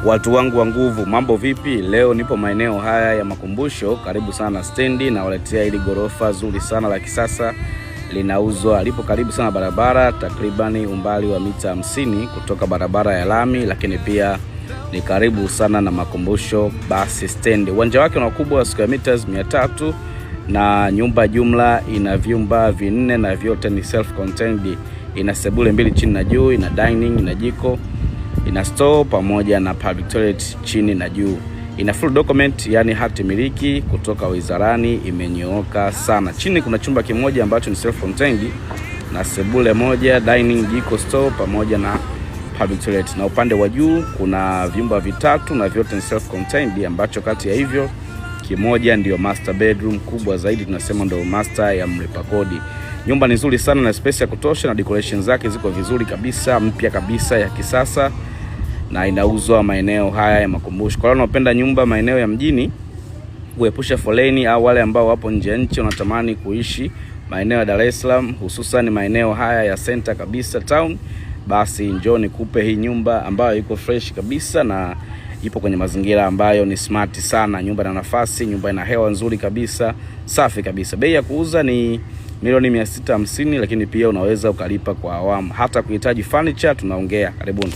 Watu wangu wa nguvu, mambo vipi? Leo nipo maeneo haya ya Makumbusho, karibu sana stendi, na waletea hili gorofa zuri sana la kisasa. Linauzwa, lipo karibu sana barabara, takribani umbali wa mita 50 kutoka barabara ya lami, lakini pia ni karibu sana na Makumbusho basi stendi. Uwanja wake una ukubwa wa square meters 300 na nyumba jumla ina vyumba 4 na vyote ni self contained. Ina sebule 2 chini na juu, ina dining, ina jiko, ina store pamoja na public toilet chini na juu. Ina full document, yani hati miliki kutoka wizarani, imenyooka sana. Chini kuna chumba kimoja ambacho ni self contained na sebule moja, dining, jiko, store pamoja na public toilet. Na upande wa juu kuna vyumba 3 na vyote ni self contained, ambacho kati ya hivyo kimoja ndio master bedroom kubwa zaidi, tunasema ndio master ya mlipa kodi. Nyumba ni nzuri sana na space ya kutosha, na decoration zake ziko vizuri kabisa, mpya kabisa ya kisasa, na inauzwa maeneo haya ya Makumbusho. Kwa wale wanaopenda nyumba maeneo ya mjini, kuepusha foleni, au wale ambao wapo nje ya nchi wanatamani kuishi maeneo ya Dar es Salaam, hususan maeneo haya ya center kabisa town, basi njoo nikupe hii nyumba ambayo iko fresh kabisa na ipo kwenye mazingira ambayo ni smart sana. Nyumba ina nafasi, nyumba ina hewa nzuri kabisa, safi kabisa. Bei ya kuuza ni $650,000, lakini pia unaweza ukalipa kwa awamu. Hata kuhitaji furniture tunaongea. Karibuni.